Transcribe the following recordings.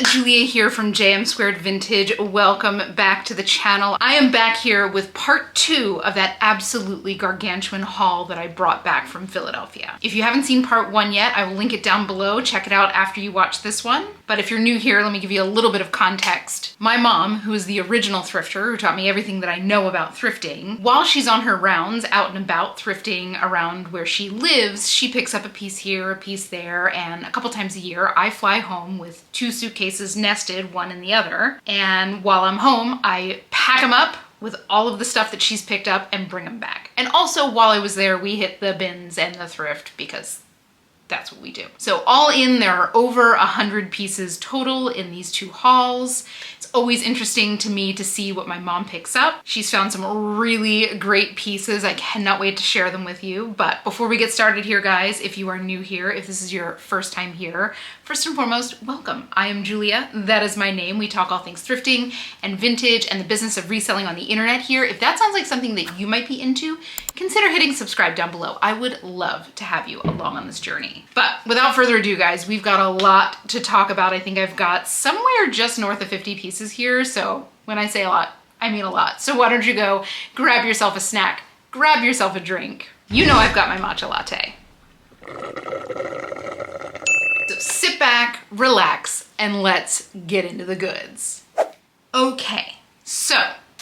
Julia here from JM Squared Vintage. Welcome back to the channel. I am back here with part 2 of that absolutely gargantuan haul that I brought back from Philadelphia. If you haven't seen part 1 yet, I will link it down below. Check it out after you watch this one. But if you're new here, let me give you a little bit of context. My mom, who is the original thrifter, who taught me everything that I know about thrifting, while she's on her rounds out and about thrifting around where she lives, she picks up a piece here, a piece there, and a couple times a year I fly home with 2 suitcases nested, one in the other. And while I'm home, I pack them up with all of the stuff that she's picked up and bring them back. And also while I was there, we hit the bins and the thrift because that's what we do. So all in, there are over 100 pieces total in these 2 hauls. It's always interesting to me to see what my mom picks up. She's found some really great pieces. I cannot wait to share them with you. But before we get started here, guys, if you are new here, if this is your first time here, first and foremost, welcome. I am Julia. That is my name. We talk all things thrifting and vintage and the business of reselling on the internet here. If that sounds like something that you might be into, consider hitting subscribe down below. I would love to have you along on this journey. But without further ado, guys, we've got a lot to talk about. I think I've got somewhere just north of 50 pieces here. So when I say a lot, I mean a lot. So why don't you go grab yourself a snack, grab yourself a drink. You know I've got my matcha latte. So sit back, relax, and let's get into the goods. Okay, so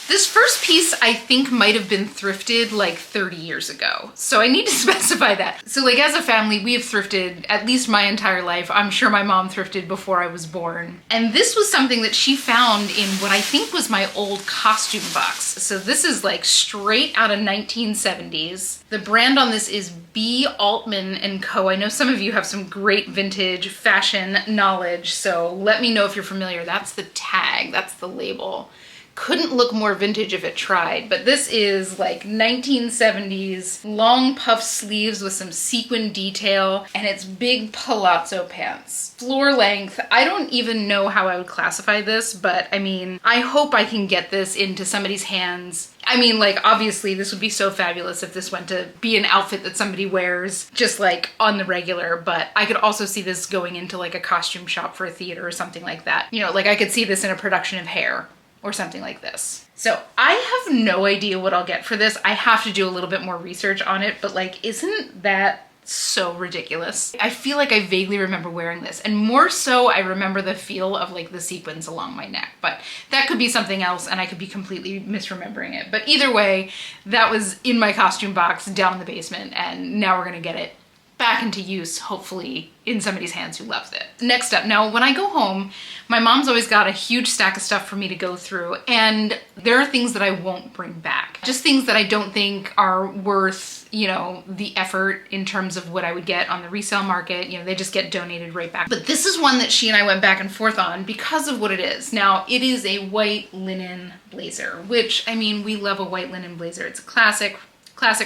this first piece I think might have been thrifted like 30 years ago. So I need to specify that. So like as a family, we have thrifted at least my entire life. I'm sure my mom thrifted before I was born. And this was something that she found in what I think was my old costume box. So this is like straight out of 1970s. The brand on this is B. Altman & Co. I know some of you have some great vintage fashion knowledge, so let me know if you're familiar. That's the tag, that's the label. Couldn't look more vintage if it tried, but this is like 1970s, long puff sleeves with some sequin detail, and it's big palazzo pants. Floor length, I don't even know how I would classify this, but I mean, I hope I can get this into somebody's hands. I mean, like, obviously this would be so fabulous if this went to be an outfit that somebody wears just like on the regular, but I could also see this going into like a costume shop for a theater or something like that. You know, like I could see this in a production of Hair or something like this. So I have no idea what I'll get for this. I have to do a little bit more research on it, but like, isn't that so ridiculous? I feel like I vaguely remember wearing this, and more so I remember the feel of like the sequins along my neck, but that could be something else and I could be completely misremembering it. But either way, that was in my costume box down in the basement, and now we're gonna get it back into use, hopefully in somebody's hands who loves it. Next up, now when I go home, my mom's always got a huge stack of stuff for me to go through, and there are things that I won't bring back. Just things that I don't think are worth, you know, the effort in terms of what I would get on the resale market. You know, they just get donated right back. But this is one that she and I went back and forth on because of what it is. Now, it is a white linen blazer, which, I mean, we love a white linen blazer. It's a classic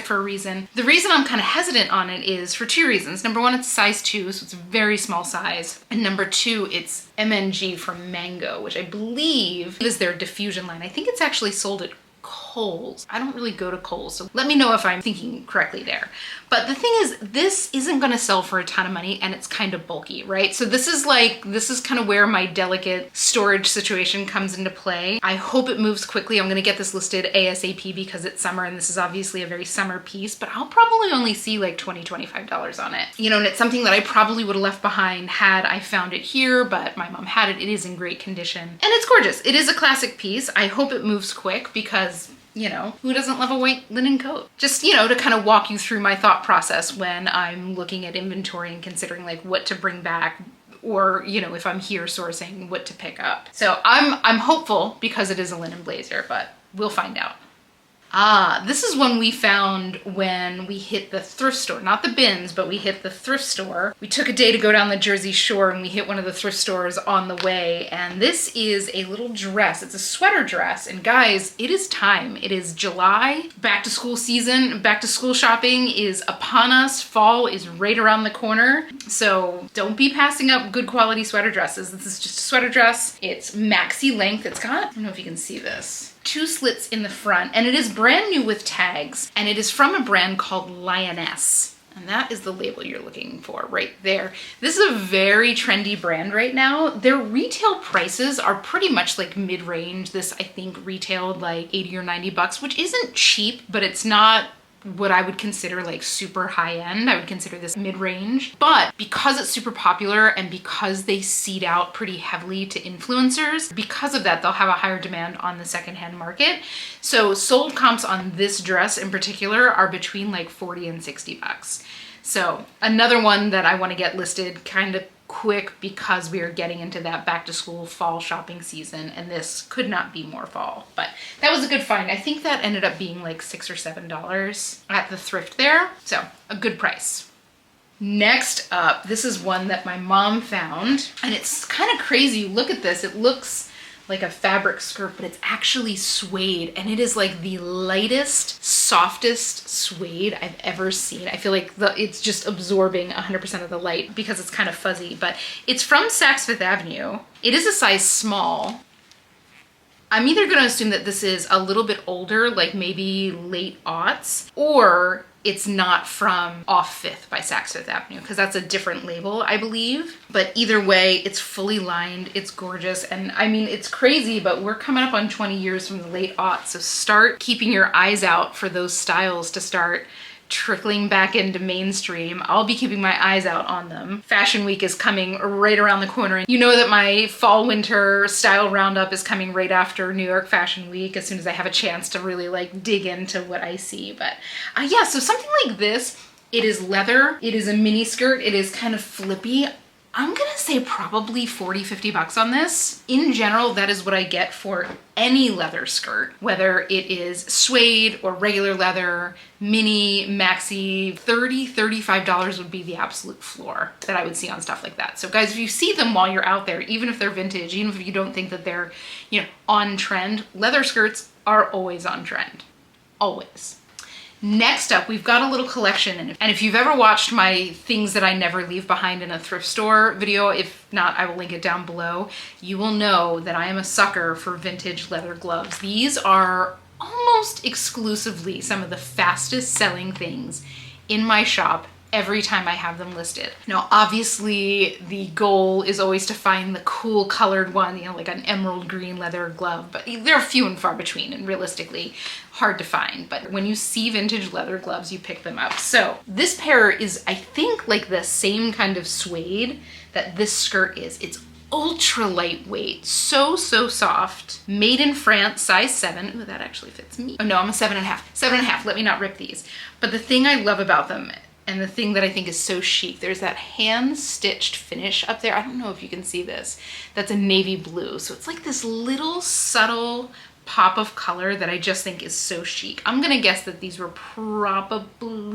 for a reason. The reason I'm kind of hesitant on it is for 2 reasons. Number 1, it's size 2, so it's a very small size. And number 2, it's MNG from Mango, which I believe is their diffusion line. I think it's actually sold at Kohl's. I don't really go to Kohl's, so let me know if I'm thinking correctly there. But the thing is, this isn't gonna sell for a ton of money, and it's kind of bulky, right? So this is kind of where my delicate storage situation comes into play. I hope it moves quickly. I'm gonna get this listed ASAP because it's summer, and this is obviously a very summer piece, but I'll probably only see like $20, $25 on it. You know, and it's something that I probably would have left behind had I found it here, but my mom had it. It is in great condition, and it's gorgeous. It is a classic piece. I hope it moves quick because, you know, who doesn't love a white linen coat? Just, you know, to kind of walk you through my thought process when I'm looking at inventory and considering like what to bring back, or, you know, if I'm here sourcing, what to pick up. So I'm hopeful because it is a linen blazer, but we'll find out. This is one we found when we hit the thrift store. Not the bins, but we hit the thrift store. We took a day to go down the Jersey Shore and we hit one of the thrift stores on the way. And this is a little dress. It's a sweater dress. And guys, it is time. It is July. Back to school season, back to school shopping is upon us. Fall is right around the corner. So don't be passing up good quality sweater dresses. This is just a sweater dress. It's maxi length. It's got, I don't know if you can see this, 2 slits in the front, and it is brand new with tags, and it is from a brand called Lioness. And that is the label you're looking for right there. This is a very trendy brand right now. Their retail prices are pretty much like mid-range. This, I think, retailed like 80 or 90 bucks, which isn't cheap, but it's not what I would consider like super high end. I would consider this mid-range, but because it's super popular and because they seed out pretty heavily to influencers, because of that, they'll have a higher demand on the secondhand market. So sold comps on this dress in particular are between like 40 and 60 bucks. So another one that I want to get listed kind of quick because we are getting into that back to school fall shopping season, and this could not be more fall. But that was a good find. I think that ended up being like $6 or $7 at the thrift there. So a good price. Next up, this is one that my mom found, and it's kind of crazy. You look at this, it looks like a fabric skirt, but it's actually suede, and it is like the lightest, softest suede I've ever seen. I feel like it's just absorbing 100% of the light because it's kind of fuzzy, but it's from Saks Fifth Avenue. It is a size small. I'm either gonna assume that this is a little bit older, like maybe late aughts, or it's not from Off Fifth by Saks Fifth Avenue, because that's a different label, I believe. But either way, it's fully lined, it's gorgeous, and I mean, it's crazy, but we're coming up on 20 years from the late aughts, so start keeping your eyes out for those styles to start trickling back into mainstream. I'll be keeping my eyes out on them. Fashion Week is coming right around the corner. You know that my fall winter style roundup is coming right after New York Fashion Week, as soon as I have a chance to really like dig into what I see. But yeah, so something like this, it is leather, it is a mini skirt, it is kind of flippy. I'm gonna say probably 40, 50 bucks on this. In general, that is what I get for any leather skirt, whether it is suede or regular leather, mini, maxi. $30, $35 would be the absolute floor that I would see on stuff like that. So guys, if you see them while you're out there, even if they're vintage, even if you don't think that they're, you know, on trend, leather skirts are always on trend, always. Next up, we've got a little collection, and if you've ever watched my things that I never leave behind in a thrift store video, if not, I will link it down below, you will know that I am a sucker for vintage leather gloves. These are almost exclusively some of the fastest selling things in my shop every time I have them listed. Now, obviously the goal is always to find the cool colored one, you know, like an emerald green leather glove, but they're few and far between and realistically hard to find. But when you see vintage leather gloves, you pick them up. So this pair is, I think, like the same kind of suede that this skirt is. It's ultra lightweight, so soft, made in France, size 7. Ooh, that actually fits me. Oh no, I'm a 7.5. 7.5, let me not rip these. But the thing I love about them, and the thing that I think is so chic, there's that hand-stitched finish up there. I don't know if you can see this. That's a navy blue. So it's like this little subtle pop of color that I just think is so chic. I'm gonna guess that these were probably,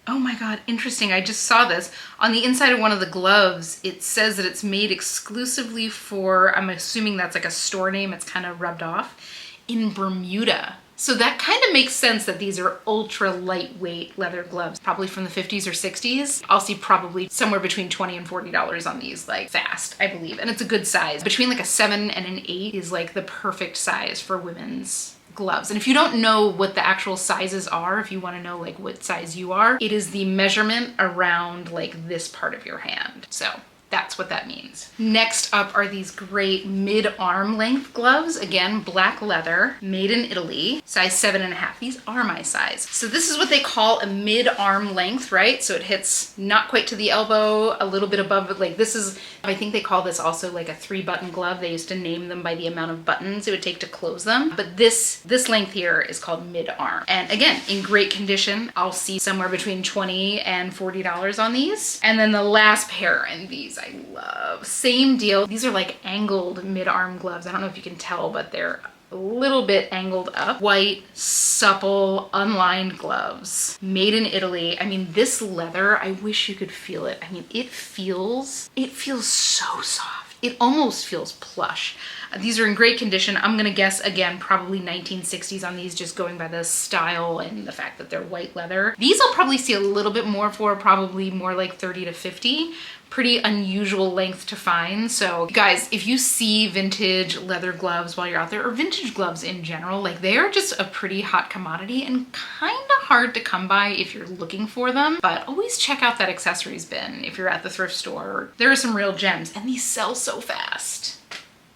oh my God, interesting. I just saw this. On the inside of one of the gloves, it says that it's made exclusively for, I'm assuming that's like a store name, it's kind of rubbed off, in Bermuda. So that kind of makes sense that these are ultra lightweight leather gloves, probably from the 50s or 60s. I'll see probably somewhere between $20 and $40 on these, like fast, I believe. And it's a good size. Between like a 7 and an 8 is like the perfect size for women's gloves. And if you don't know what the actual sizes are, if you want to know like what size you are, it is the measurement around like this part of your hand. So that's what that means. Next up are these great mid-arm length gloves. Again, black leather, made in Italy, size 7.5. These are my size. So this is what they call a mid-arm length, right? So it hits not quite to the elbow, a little bit above it. Like this is, I think they call this also like a 3-button glove. They used to name them by the amount of buttons it would take to close them. But this length here is called mid-arm. And again, in great condition. I'll see somewhere between $20 and $40 on these. And then the last pair, and these I love. Same deal. These are like angled mid-arm gloves. I don't know if you can tell, but they're a little bit angled up. White, supple, unlined gloves. Made in Italy. I mean, this leather, I wish you could feel it. I mean, it feels so soft. It almost feels plush. These are in great condition. I'm gonna guess, again, probably 1960s on these, just going by the style and the fact that they're white leather. These I'll probably see a little bit more for, probably more like 30 to 50. Pretty unusual length to find. So guys, if you see vintage leather gloves while you're out there, or vintage gloves in general, like they are just a pretty hot commodity and kind of hard to come by if you're looking for them, but always check out that accessories bin if you're at the thrift store. There are some real gems, and these sell so fast.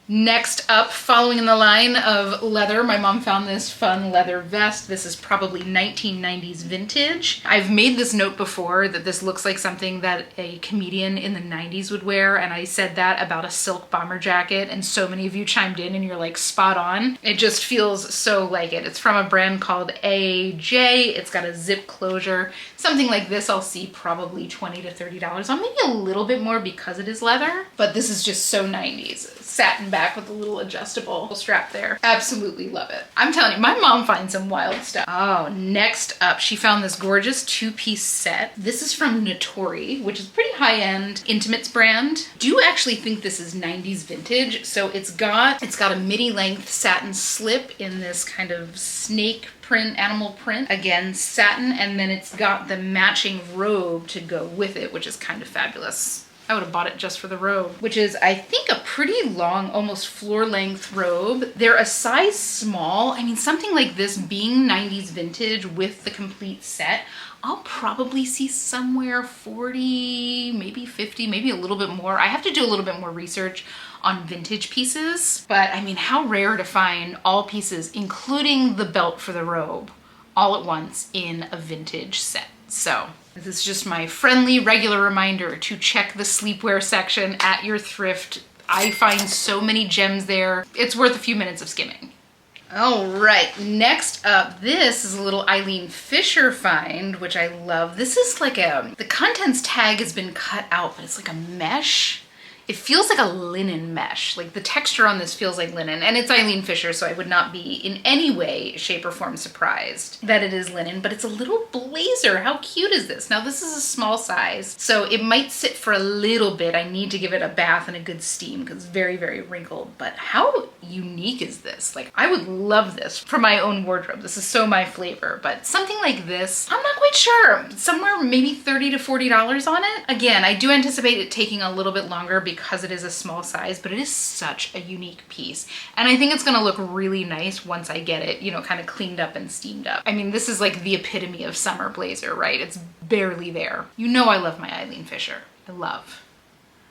Next up, following in the line of leather, my mom found this fun leather vest. This is probably 1990s vintage. I've made this note before that this looks like something that a comedian in the 90s would wear, and I said that about a silk bomber jacket, and so many of you chimed in and you're like, spot on. It just feels so like it. It's from a brand called AJ. It's got a zip closure. Something like this I'll see probably $20 to $30 on, maybe a little bit more because it is leather, but this is just so 90s. Satin back with a little adjustable strap there. Absolutely love it. I'm telling you, my mom finds some wild stuff. Oh, next up, she found this gorgeous two-piece set. This is from Notori, which is pretty high-end intimates brand. Do actually think this is 90s vintage. So it's got a midi-length satin slip in this kind of snake print, animal print. Again, satin, and then it's got the matching robe to go with it, which is kind of fabulous. I would have bought it just for the robe, which is, I think, a pretty long, almost floor-length robe. They're a size small. I mean, something like this being 90s vintage with the complete set, I'll probably see somewhere 40, maybe 50, maybe a little bit more. I have to do a little bit more research on vintage pieces, but I mean, how rare to find all pieces, including the belt for the robe, all at once in a vintage set. So this is just my friendly, regular reminder to check the sleepwear section at your thrift. I find so many gems there. It's worth a few minutes of skimming. All right, next up, this is a little Eileen Fisher find, which I love. This is like the contents tag has been cut out, but it's like a mesh. It feels like a linen mesh. Like the texture on this feels like linen, and it's Eileen Fisher, so I would not be in any way, shape, or form surprised that it is linen, but it's a little blazer. How cute is this? Now this is a small size, so it might sit for a little bit. I need to give it a bath and a good steam because it's very, very wrinkled, but how unique is this? Like, I would love this for my own wardrobe. This is so my flavor, but something like this, I'm not quite sure. Somewhere maybe $30 to $40 on it. Again, I do anticipate it taking a little bit longer because it is a small size, but it is such a unique piece. And I think it's gonna look really nice once I get it, you know, kind of cleaned up and steamed up. I mean, this is like the epitome of summer blazer, right? It's barely there. You know I love my Eileen Fisher. I love.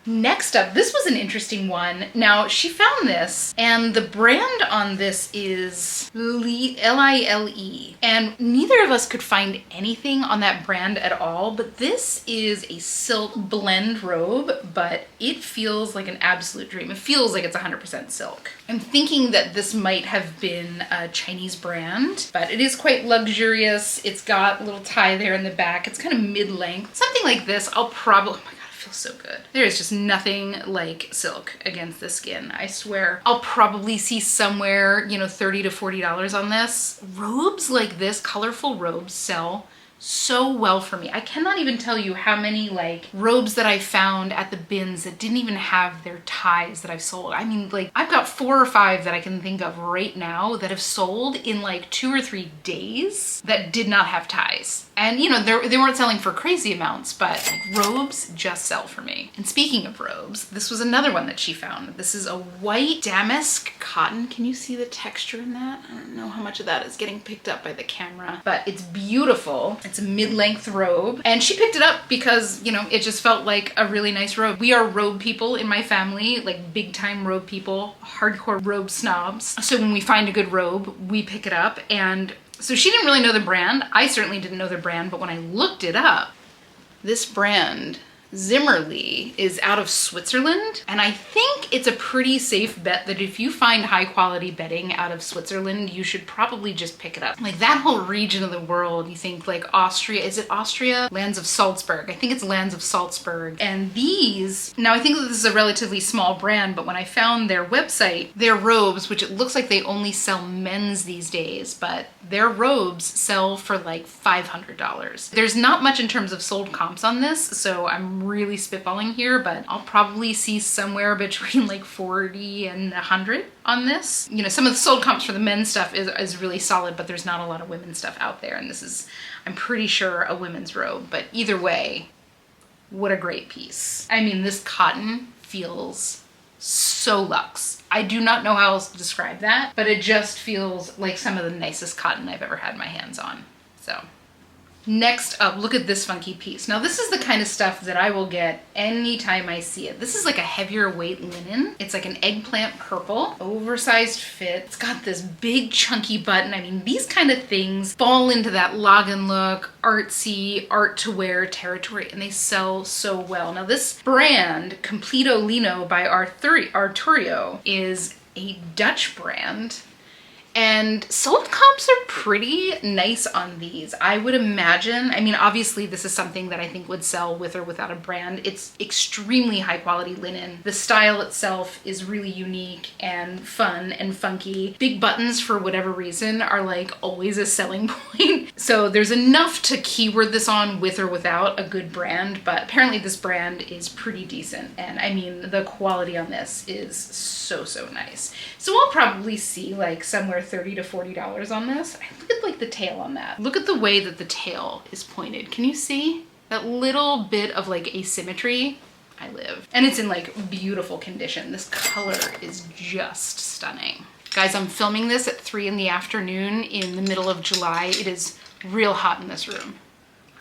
Next up, this was an interesting one. Now, she found this, and the brand on this is Lile, and neither of us could find anything on that brand at all, but this is a silk blend robe, but it feels like an absolute dream. It feels like it's 100% silk. I'm thinking that this might have been a Chinese brand, but it is quite luxurious. It's got a little tie there in the back. It's kind of mid-length. Something like this, I'll probably, oh my God, feels so good. There is just nothing like silk against the skin. I swear. I'll probably see somewhere, you know, $30 to $40 on this. Robes like this, colorful robes, sell so well for me. I cannot even tell you how many like robes that I found at the bins that didn't even have their ties that I've sold. I mean, like, I've got 4 or 5 that I can think of right now that have sold in like 2 or 3 days that did not have ties. And you know, they weren't selling for crazy amounts, but like, robes just sell for me. And speaking of robes, this was another one that she found. This is a white damask cotton. Can you see the texture in that? I don't know how much of that is getting picked up by the camera, but it's beautiful. It's a mid-length robe, and she picked it up because, you know, it just felt like a really nice robe. We are robe people in my family, like big time robe people, hardcore robe snobs. So when we find a good robe, we pick it up. And so she didn't really know the brand. I certainly didn't know the brand, but when I looked it up, this brand, Zimmerli, is out of Switzerland, and I think it's a pretty safe bet that if you find high quality bedding out of Switzerland, you should probably just pick it up. Like that whole region of the world, you think like Austria, is it Austria? Lands of Salzburg. I think it's Lands of Salzburg. And these, now I think that this is a relatively small brand, but when I found their website, their robes, which it looks like they only sell men's these days, but their robes sell for like $500. There's not much in terms of sold comps on this, so I'm really spitballing here, but I'll probably see somewhere between like 40 and 100 on this. You know, some of the sold comps for the men's stuff is really solid, but there's not a lot of women's stuff out there, and this is, I'm pretty sure, a women's robe. But either way, what a great piece. I mean, this cotton feels so luxe. I do not know how else to describe that, but it just feels like some of the nicest cotton I've ever had my hands on. So Next up, look at this funky piece. Now this is the kind of stuff that I will get anytime I see it. This is like a heavier weight linen. It's like an eggplant purple, oversized fit. It's got this big chunky button. I mean, these kind of things fall into that login look, artsy, art to wear territory, and they sell so well. Now this brand, Completo Lino by Arturio, is a Dutch brand. And sold comps are pretty nice on these. I would imagine, I mean, obviously this is something that I think would sell with or without a brand. It's extremely high quality linen. The style itself is really unique and fun and funky. Big buttons, for whatever reason, are like always a selling point. So there's enough to keyword this on with or without a good brand, but apparently this brand is pretty decent. And I mean, the quality on this is so nice. So I'll probably see like somewhere $30 to $40 on this. Look at like the tail on that. Look at the way that the tail is pointed. Can you see that little bit of like asymmetry? I live. And it's in like beautiful condition. This color is just stunning. Guys, I'm filming this at 3 in the afternoon in the middle of July. It is real hot in this room.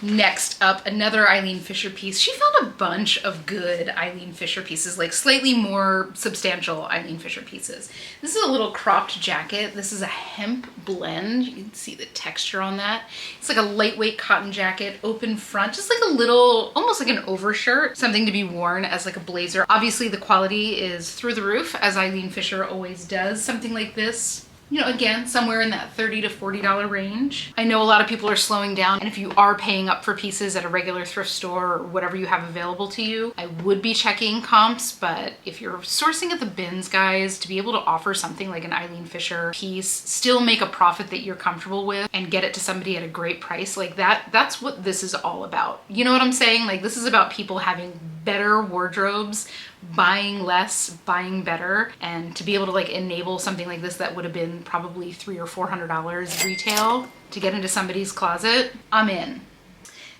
Next up, another Eileen Fisher piece. She found a bunch of good Eileen Fisher pieces, like slightly more substantial Eileen Fisher pieces. This is a little cropped jacket. This is a hemp blend. You can see the texture on that. It's like a lightweight cotton jacket, open front, just like a little, almost like an overshirt, something to be worn as like a blazer. Obviously the quality is through the roof, as Eileen Fisher always does. Something like this, you know, again, somewhere in that $30 to $40 range. I know a lot of people are slowing down, and if you are paying up for pieces at a regular thrift store or whatever you have available to you, I would be checking comps, but if you're sourcing at the bins, guys, to be able to offer something like an Eileen Fisher piece, still make a profit that you're comfortable with, and get it to somebody at a great price, like that's what this is all about. You know what I'm saying? Like, this is about people having better wardrobes, buying less, buying better, and to be able to like enable something like this that would have been probably $300 or $400 retail to get into somebody's closet, I'm in.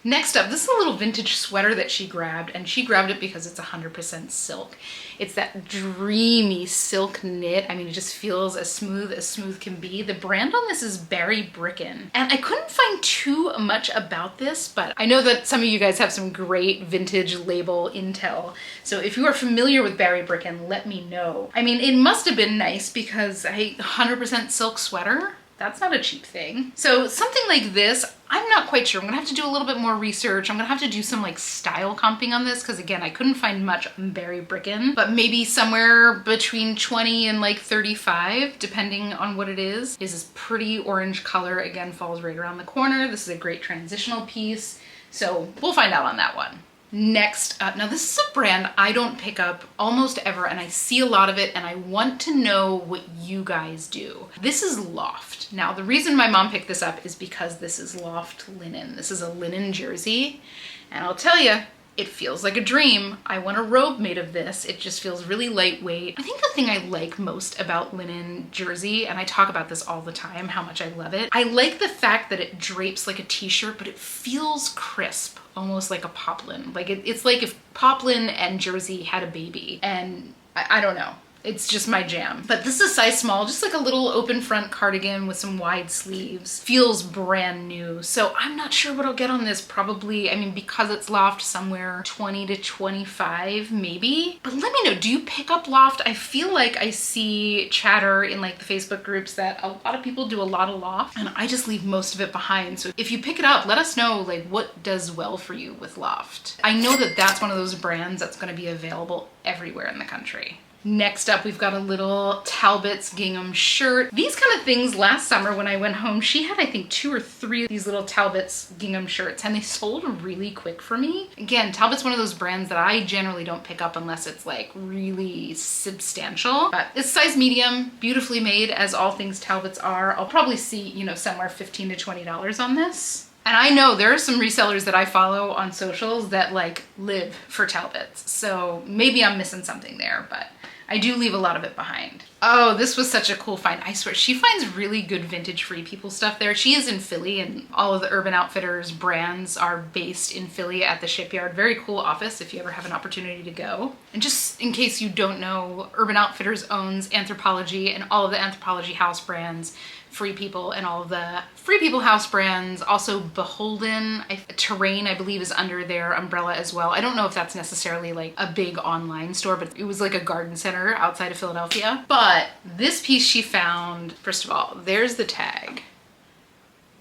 Next up, this is a little vintage sweater that she grabbed, and she grabbed it because it's 100% silk. It's that dreamy silk knit. I mean, it just feels as smooth can be. The brand on this is Barry Bricken, and I couldn't find too much about this, but I know that some of you guys have some great vintage label intel. So if you are familiar with Barry Bricken, let me know. I mean, it must have been nice because a 100% silk sweater, that's not a cheap thing. So something like this, I'm not quite sure. I'm gonna have to do a little bit more research. I'm gonna have to do some like style comping on this because again, I couldn't find much on Barry Bricken, but maybe somewhere between 20 and like 35, depending on what it is this pretty orange color. Again, falls right around the corner. This is a great transitional piece. So we'll find out on that one. Next up, now this is a brand I don't pick up almost ever, and I see a lot of it, and I want to know what you guys do. This is Loft. Now the reason my mom picked this up is because this is Loft linen. This is a linen jersey, and I'll tell you, it feels like a dream. I want a robe made of this. It just feels really lightweight. I think the thing I like most about linen jersey, and I talk about this all the time, how much I love it, I like the fact that it drapes like a t-shirt, but it feels crisp, almost like a poplin. Like it's like if poplin and jersey had a baby, and I don't know. It's just my jam. But this is size small, just like a little open front cardigan with some wide sleeves. Feels brand new. So I'm not sure what I'll get on this. Probably, I mean, because it's Loft, somewhere 20 to 25 maybe. But let me know, do you pick up Loft? I feel like I see chatter in like the Facebook groups that a lot of people do a lot of Loft, and I just leave most of it behind. So if you pick it up, let us know like what does well for you with Loft. I know that that's one of those brands that's gonna be available everywhere in the country. Next up, we've got a little Talbot's gingham shirt. These kind of things last summer when I went home, she had, I think, 2 or 3 of these little Talbot's gingham shirts, and they sold really quick for me. Again, Talbot's one of those brands that I generally don't pick up unless it's like really substantial. But it's size medium, beautifully made, as all things Talbot's are. I'll probably see, you know, somewhere $15 to $20 on this. And I know there are some resellers that I follow on socials that like live for Talbot's. So maybe I'm missing something there, but I do leave a lot of it behind. Oh, this was such a cool find. I swear, she finds really good vintage Free People stuff there. She is in Philly, and all of the Urban Outfitters brands are based in Philly at the Shipyard. Very cool office if you ever have an opportunity to go. And just in case you don't know, Urban Outfitters owns Anthropologie and all of the Anthropologie house brands, Free People and all of the Free People house brands. Also Beholden, Terrain, I believe, is under their umbrella as well. I don't know if that's necessarily like a big online store, but it was like a garden center outside of Philadelphia. But this piece she found, first of all, there's the tag.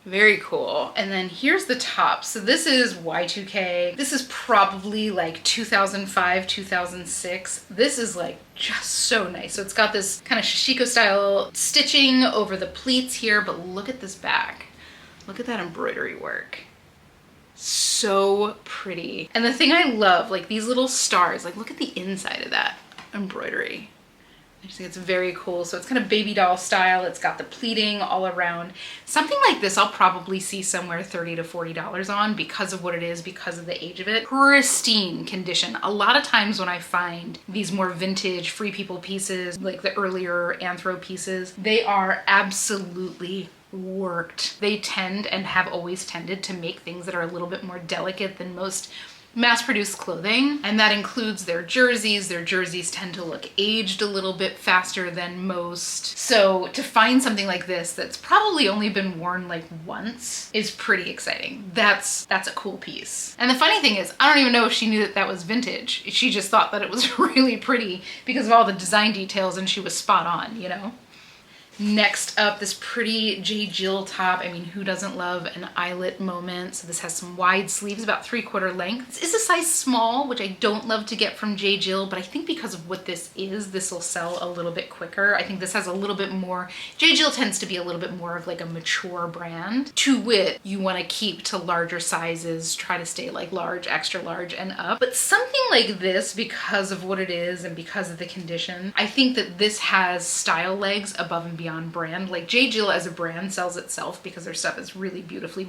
Very cool. And then here's the top. So this is Y2K. This is probably like 2005, 2006. This is like just so nice. So it's got this kind of shishiko style stitching over the pleats here, but look at this back. Look at that embroidery work. So pretty. And the thing I love, like these little stars, like look at the inside of that embroidery. I just think it's very cool. So it's kind of baby doll style. It's got the pleating all around. Something like this I'll probably see somewhere $30 to $40 on because of what it is, because of the age of it. Pristine condition. A lot of times when I find these more vintage Free People pieces, like the earlier Anthro pieces, they are absolutely worked. They tend and have always tended to make things that are a little bit more delicate than most mass-produced clothing, and that includes their jerseys. Their jerseys tend to look aged a little bit faster than most. So to find something like this that's probably only been worn like once is pretty exciting. That's a cool piece. And the funny thing is, I don't even know if she knew that that was vintage. She just thought that it was really pretty because of all the design details, and she was spot on, you know? Next up, this pretty J. Jill top. I mean, who doesn't love an eyelet moment? So this has some wide sleeves, about 3/4 length. This is a size small, which I don't love to get from J. Jill, but I think because of what this is, this will sell a little bit quicker. I think this has a little bit more, J. Jill tends to be a little bit more of like a mature brand. To wit, you want to keep to larger sizes, try to stay like large, extra large and up. But something like this, because of what it is and because of the condition, I think that this has style legs above and beyond brand. Like J. Jill as a brand sells itself because their stuff is really beautifully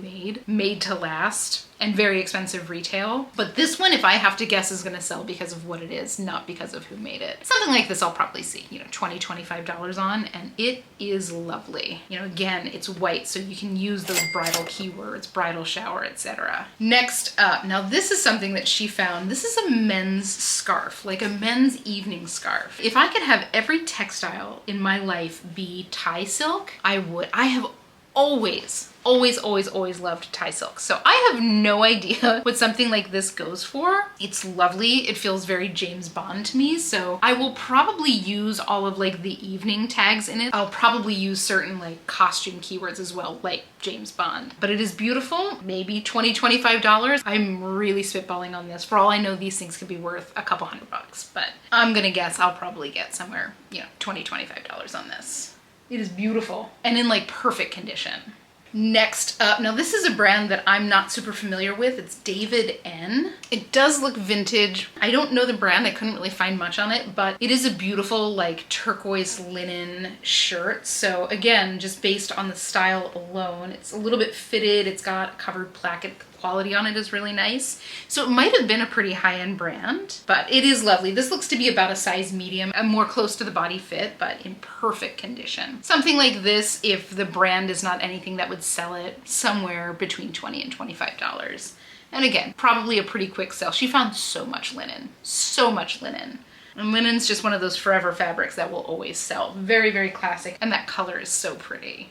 made to last, and very expensive retail. But this one, if I have to guess, is gonna sell because of what it is, not because of who made it. Something like this I'll probably see, you know, $20, $25 on, and it is lovely. You know, again, it's white, so you can use those bridal keywords, bridal shower, etc. Next up, now this is something that she found. This is a men's scarf, like a men's evening scarf. If I could have every textile in my life be tie silk, I would. I have always loved tie silk. So I have no idea what something like this goes for. It's lovely. It feels very James Bond to me. So I will probably use all of like the evening tags in it. I'll probably use certain like costume keywords as well, like James Bond. But it is beautiful. Maybe $20, $25. I'm really spitballing on this. For all I know, these things could be worth a couple $100, but I'm gonna guess I'll probably get somewhere, you know, $20, $25 on this. It is beautiful and in like perfect condition. Next up, now this is a brand that I'm not super familiar with. It's David N. It does look vintage. I don't know the brand. I couldn't really find much on it, but it is a beautiful like turquoise linen shirt. So again, just based on the style alone, it's a little bit fitted. It's got a covered placket. Quality on it is really nice. So it might have been a pretty high-end brand, but it is lovely. This looks to be about a size medium, and more close to the body fit, but in perfect condition. Something like this, if the brand is not anything that would sell it, somewhere between $20 and $25. And again, probably a pretty quick sell. She found so much linen, so much linen. And linen's just one of those forever fabrics that will always sell. Very, very classic, and that color is so pretty.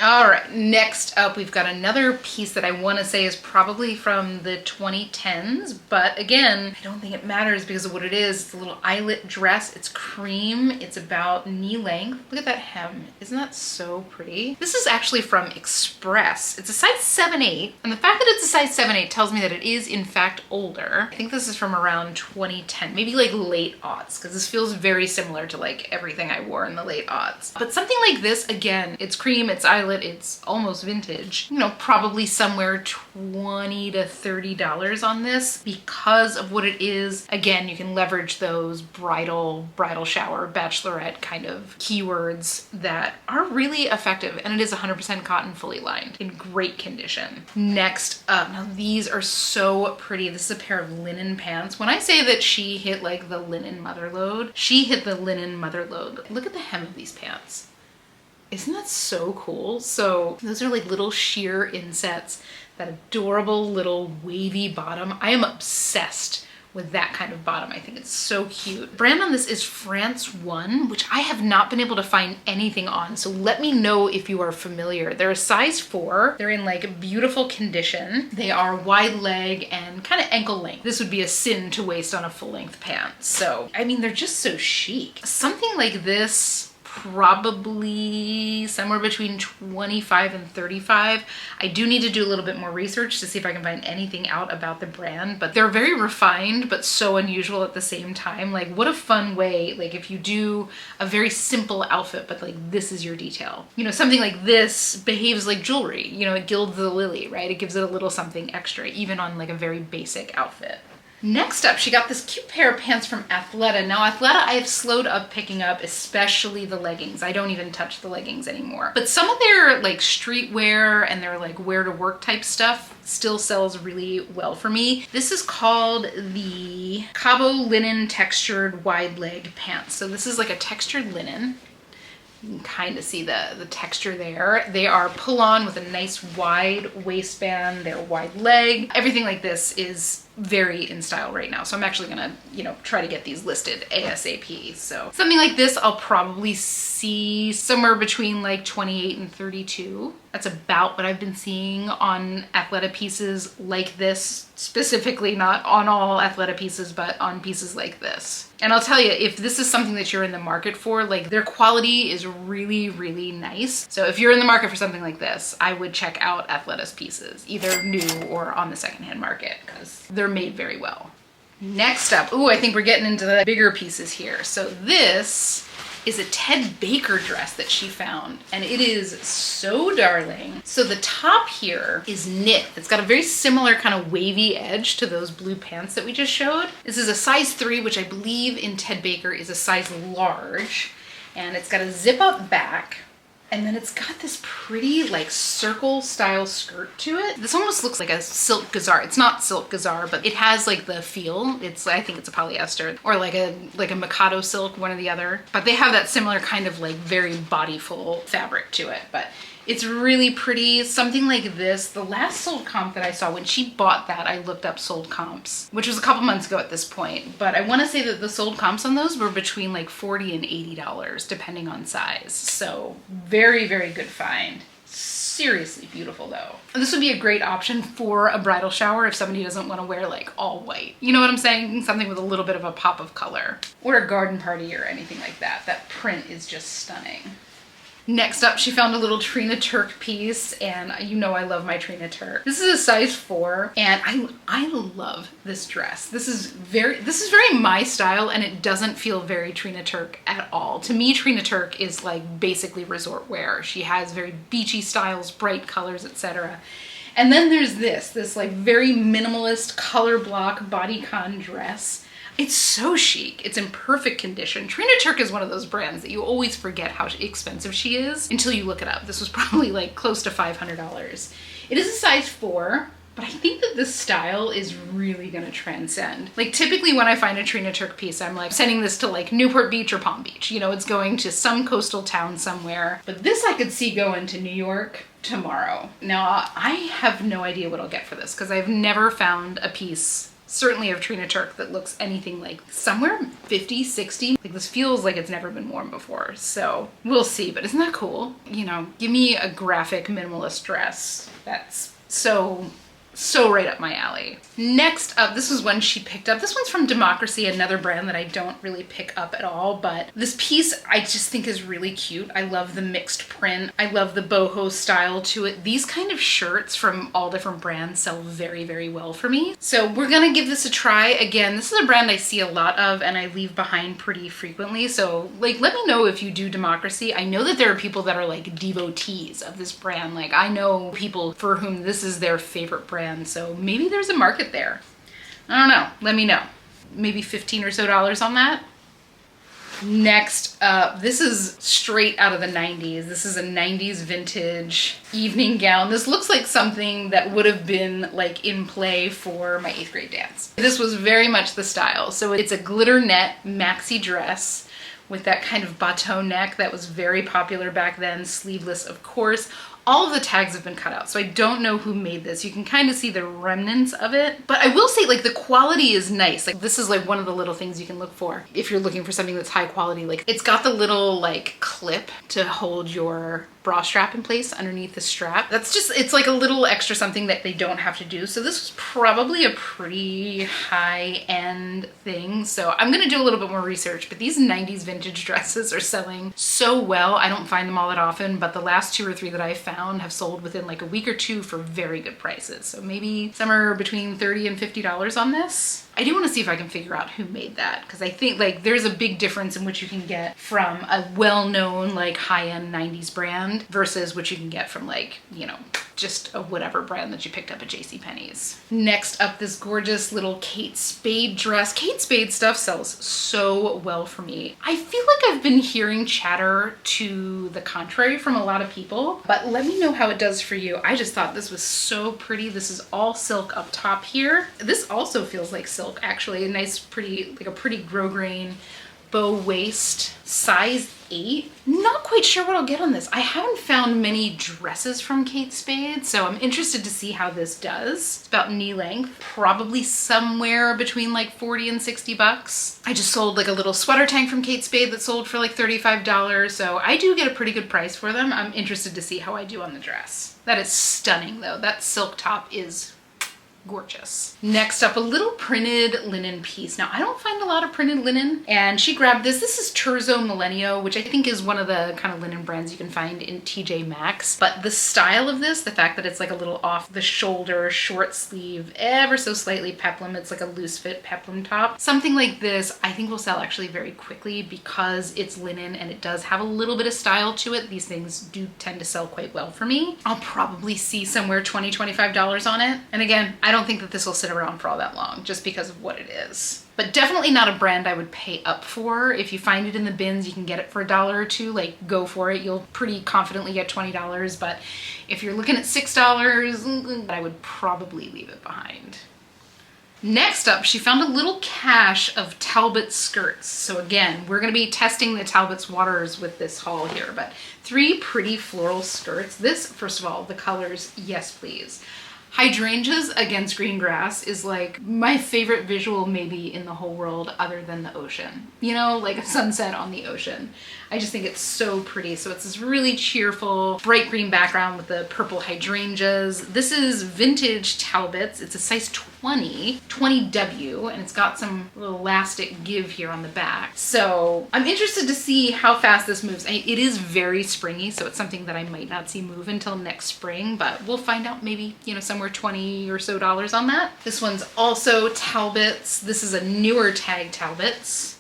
All right, next up, we've got another piece that I want to say is probably from the 2010s, but again, I don't think it matters because of what it is. It's a little eyelet dress. It's cream. It's about knee length. Look at that hem. Isn't that so pretty? This is actually from Express. It's a size 7/8, and the fact that it's a size 7/8 tells me that it is in fact older. I think this is from around 2010, maybe like late aughts, because this feels very similar to like everything I wore in the late aughts. But something like this, again, it's cream, it's eyelet, scarlet, it's almost vintage. You know, probably somewhere $20 to $30 on this because of what it is. Again, you can leverage those bridal shower, bachelorette kind of keywords that are really effective, and it is 100% cotton, fully lined, in great condition. Next up, now these are so pretty. This is a pair of linen pants. When I say that she hit like the linen mother load, she hit the linen mother load. Look at the hem of these pants. Isn't that so cool? So those are like little sheer insets, that adorable little wavy bottom. I am obsessed with that kind of bottom. I think it's so cute. Brand on this is France 1, which I have not been able to find anything on. So let me know if you are familiar. They're a size 4. They're in like beautiful condition. They are wide leg and kind of ankle length. This would be a sin to waste on a full length pant. So, I mean, they're just so chic. Something like this, probably somewhere between 25 and 35. I do need to do a little bit more research to see if I can find anything out about the brand, but they're very refined, but so unusual at the same time. Like, what a fun way, like if you do a very simple outfit, but like this is your detail. You know, something like this behaves like jewelry. You know, it gilds the lily, right? It gives it a little something extra, even on like a very basic outfit. Next up, she got this cute pair of pants from Athleta. Now Athleta, I have slowed up picking up, especially the leggings. I don't even touch the leggings anymore. But some of their like streetwear and their like wear to work type stuff still sells really well for me. This is called the Cabo Linen Textured Wide Leg Pants. So this is like a textured linen. You can kind of see the texture there. They are pull on with a nice wide waistband. They're wide leg. Everything like this is very in style right now. So I'm actually gonna, you know, try to get these listed ASAP. So something like this, I'll probably see somewhere between like 28 and 32. That's about what I've been seeing on Athleta pieces like this, specifically not on all Athleta pieces, but on pieces like this. And I'll tell you, if this is something that you're in the market for, like their quality is really, really nice. So if you're in the market for something like this, I would check out Athleta's pieces, either new or on the secondhand market, because they're made very well. Next up, ooh, I think we're getting into the bigger pieces here. So this is a Ted Baker dress that she found, and it is so darling. So the top here is knit. It's got a very similar kind of wavy edge to those blue pants that we just showed. This is a size 3, which I believe in Ted Baker is a size large, and it's got a zip up back. And then it's got this pretty like circle style skirt to it. This almost looks like a silk gazar. It's not silk gazar, but it has like the feel. I think it's a polyester or like a Mikado silk, one or the other. But they have that similar kind of like very bodyful fabric to it. But it's really pretty. Something like this, the last sold comp that I saw, when she bought that, I looked up sold comps, which was a couple months ago at this point. But I want to say that the sold comps on those were between like $40 and $80, depending on size. So very, very good find. Seriously beautiful though. And this would be a great option for a bridal shower if somebody doesn't want to wear like all white. You know what I'm saying? Something with a little bit of a pop of color. Or a garden party or anything like that. That print is just stunning. Next up, she found a little Trina Turk piece, and you know I love my Trina Turk. This is a size 4, and I love this dress. This is very my style, and it doesn't feel very Trina Turk at all. To me, Trina Turk is like basically resort wear. She has very beachy styles, bright colors, etc. And then there's this like very minimalist color block bodycon dress. It's so chic. It's in perfect condition. Trina Turk is one of those brands that you always forget how expensive she is until you look it up. This was probably like close to $500. It is a size 4, but I think that this style is really gonna transcend. Like typically when I find a Trina Turk piece, I'm like sending this to like Newport Beach or Palm Beach. You know, it's going to some coastal town somewhere. But this I could see going to New York tomorrow. Now, I have no idea what I'll get for this because I've never found a piece, certainly of Trina Turk, that looks anything like, somewhere 50, 60. Like this feels like it's never been worn before. So we'll see, but isn't that cool? You know, give me a graphic minimalist dress that's so So right up my alley. Next up, this was one she picked up. This one's from Democracy, another brand that I don't really pick up at all, but this piece I just think is really cute. I love the mixed print. I love the boho style to it. These kind of shirts from all different brands sell very, very well for me. So we're gonna give this a try. Again, this is a brand I see a lot of and I leave behind pretty frequently. So like, let me know if you do Democracy. I know that there are people that are like devotees of this brand. Like I know people for whom this is their favorite brand. So maybe there's a market there. I don't know. Let me know. Maybe $15 or so on that. Next up, this is straight out of the 90s. This is a 90s vintage evening gown. This looks like something that would have been like in play for my 8th grade dance. This was very much the style. So it's a glitter net maxi dress with that kind of bateau neck that was very popular back then, sleeveless of course. All of the tags have been cut out, so I don't know who made this. You can kind of see the remnants of it, but I will say like the quality is nice. Like this is like one of the little things you can look for if you're looking for something that's high quality. Like it's got the little like clip to hold your bra strap in place underneath the strap. That's just, it's like a little extra something that they don't have to do. So this was probably a pretty high-end thing. So I'm gonna do a little bit more research, but these 90s vintage dresses are selling so well. I don't find them all that often, but the last 2 or 3 that I found have sold within like a week or 2 for very good prices. So maybe somewhere between $30 and $50 on this. I do want to see if I can figure out who made that, because I think like there's a big difference in what you can get from a well-known like high-end 90s brand versus what you can get from like, you know, just a whatever brand that you picked up at JCPenney's. Next up, this gorgeous little Kate Spade dress. Kate Spade stuff sells so well for me. I feel like I've been hearing chatter to the contrary from a lot of people, but let me know how it does for you. I just thought this was so pretty. This is all silk up top here. This also feels like silk actually. A nice pretty, like a pretty grosgrain bow waist, size 8. Not quite sure what I'll get on this. I haven't found many dresses from Kate Spade, so I'm interested to see how this does. It's about knee length, probably somewhere between like 40 and 60 bucks. I just sold like a little sweater tank from Kate Spade that sold for like $35, so I do get a pretty good price for them. I'm interested to see how I do on the dress. That is stunning though. That silk top is gorgeous. Next up, a little printed linen piece. Now, I don't find a lot of printed linen, and she grabbed this. This is Terzo Millennio, which I think is one of the kind of linen brands you can find in TJ Maxx. But the style of this, the fact that it's like a little off the shoulder, short sleeve, ever so slightly peplum, it's like a loose fit peplum top. Something like this, I think will sell actually very quickly because it's linen and it does have a little bit of style to it. These things do tend to sell quite well for me. I'll probably see somewhere $20, $25 on it. And again, I don't think that this will sit around for all that long just because of what it is. But definitely not a brand I would pay up for. If you find it in the bins, you can get it for $1 or $2, like go for it. You'll pretty confidently get $20. But if you're looking at $6, I would probably leave it behind. Next up, she found a little cache of Talbot skirts. So again, we're gonna be testing the Talbot's waters with this haul here, but 3 pretty floral skirts. This, first of all, the colors, yes please. Hydrangeas against green grass is like my favorite visual maybe in the whole world other than the ocean. You know, like a sunset on the ocean. I just think it's so pretty. So it's this really cheerful, bright green background with the purple hydrangeas. This is vintage Talbots. It's a size 20W, and it's got some little elastic give here on the back. So I'm interested to see how fast this moves. It is very springy, so it's something that I might not see move until next spring, but we'll find out maybe, you know, somewhere $20 or so on that. This one's also Talbots. This is a newer tag Talbots.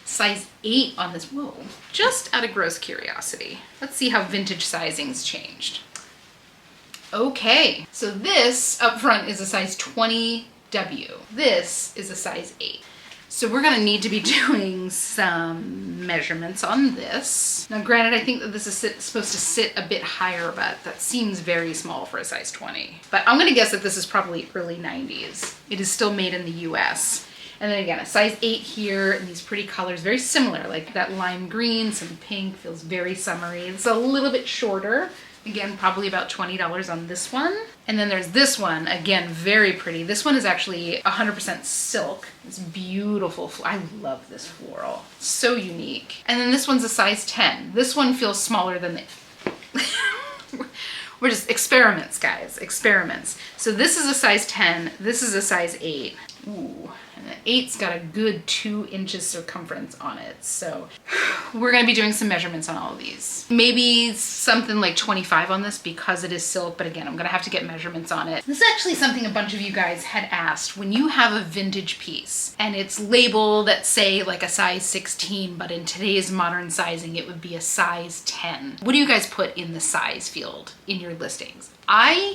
Size 8 on this. Whoa, just out of gross curiosity. Let's see how vintage sizing's changed. Okay, so this up front is a size 20W. This is a size 8. So we're gonna need to be doing some measurements on this. Now granted, I think that this is supposed to sit a bit higher, but that seems very small for a size 20. But I'm gonna guess that this is probably early 90s. It is still made in the US. And then again, a size 8 here, and these pretty colors, very similar, like that lime green, some pink, feels very summery. It's a little bit shorter. Again, probably about $20 on this one. And then there's this one, again, very pretty. This one is actually 100% silk. It's beautiful. I love this floral. So unique. And then this one's a size 10. This one feels smaller than the... We're just experiments, guys, experiments. So this is a size 10, this is a size 8. Ooh, and the 8's got a good 2 inches circumference on it. So we're gonna be doing some measurements on all of these. Maybe something like 25 on this because it is silk, but again, I'm gonna have to get measurements on it. This is actually something a bunch of you guys had asked. When you have a vintage piece and it's labeled at, say, like a size 16, but in today's modern sizing, it would be a size 10. What do you guys put in the size field in your listings?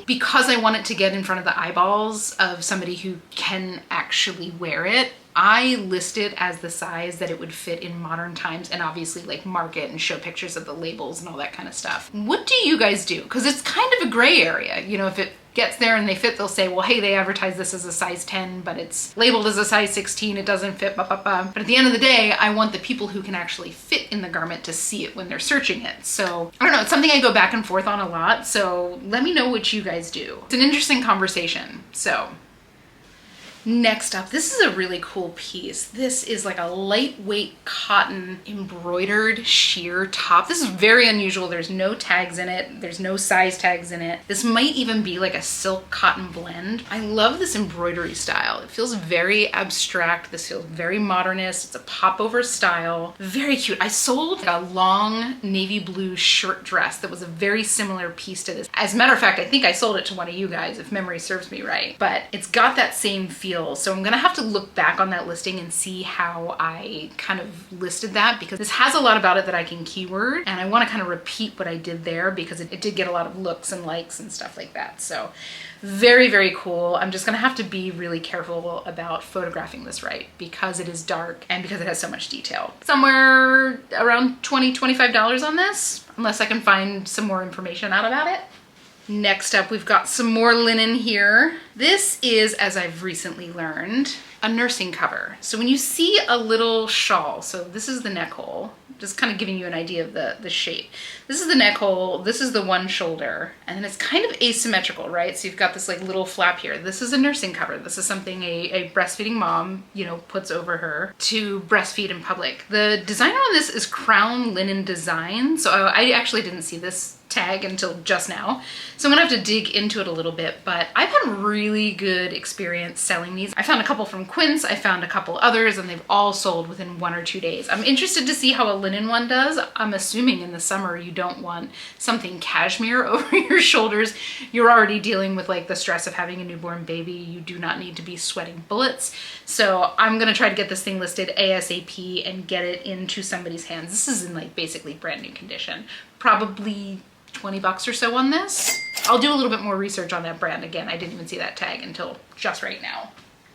Because I want it to get in front of the eyeballs of somebody who can actually wear it, I list it as the size that it would fit in modern times, and obviously like mark it and show pictures of the labels and all that kind of stuff. What do you guys do? Because it's kind of a gray area. You know, if it gets there and they fit, they'll say, well, hey, they advertise this as a size 10, but it's labeled as a size 16, it doesn't fit, blah, blah, blah. But at the end of the day, I want the people who can actually fit in the garment to see it when they're searching it. So I don't know, it's something I go back and forth on a lot. So let me know what you guys do. It's an interesting conversation. So next up, this is a really cool piece. This is like a lightweight cotton embroidered sheer top. This is very unusual. There's no tags in it. There's no size tags in it. This might even be like a silk cotton blend. I love this embroidery style. It feels very abstract. This feels very modernist. It's a popover style. Very cute. I sold a long navy blue shirt dress that was a very similar piece to this. As a matter of fact, I think I sold it to one of you guys, if memory serves me right. But it's got that same feel. So I'm gonna have to look back on that listing and see how I kind of listed that, because this has a lot about it that I can keyword, and I want to kind of repeat what I did there because it did get a lot of looks and likes and stuff like that. So very, very cool. I'm just gonna have to be really careful about photographing this right because it is dark and because it has so much detail. Somewhere around $20, $25 on this, unless I can find some more information out about it. Next up, we've got some more linen here. This is, as I've recently learned, a nursing cover. So when you see a little shawl, so this is the neck hole, just kind of giving you an idea of the shape. This is the neck hole, this is the one shoulder, and then it's kind of asymmetrical, right? So you've got this like little flap here. This is a nursing cover. This is something a breastfeeding mom, you know, puts over her to breastfeed in public. The designer on this is Crown Linen Design. So I actually didn't see this tag until just now. So I'm gonna have to dig into it a little bit, but I've had really good experience selling these. I found a couple from Quince, I found a couple others, and they've all sold within 1 or 2 days. I'm interested to see how a linen one does. I'm assuming in the summer you don't want something cashmere over your shoulders. You're already dealing with like the stress of having a newborn baby. You do not need to be sweating bullets. So I'm gonna try to get this thing listed ASAP and get it into somebody's hands. This is in like basically brand new condition. Probably 20 bucks or so on this. I'll do a little bit more research on that brand. Again, I didn't even see that tag until just right now.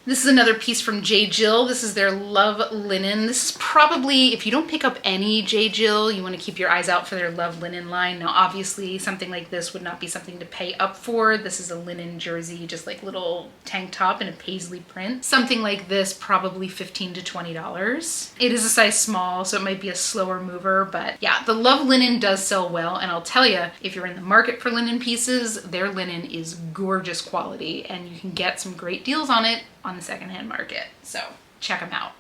This is another piece from J. Jill. This is their Love Linen. This is probably, if you don't pick up any J. Jill, you want to keep your eyes out for their Love Linen line. Now, obviously, something like this would not be something to pay up for. This is a linen jersey, just like little tank top in a paisley print. Something like this, probably $15 to $20. It is a size small, so it might be a slower mover, but yeah, the Love Linen does sell well, and I'll tell you, if you're in the market for linen pieces, their linen is gorgeous quality, and you can get some great deals on it on the secondhand market. So check them out.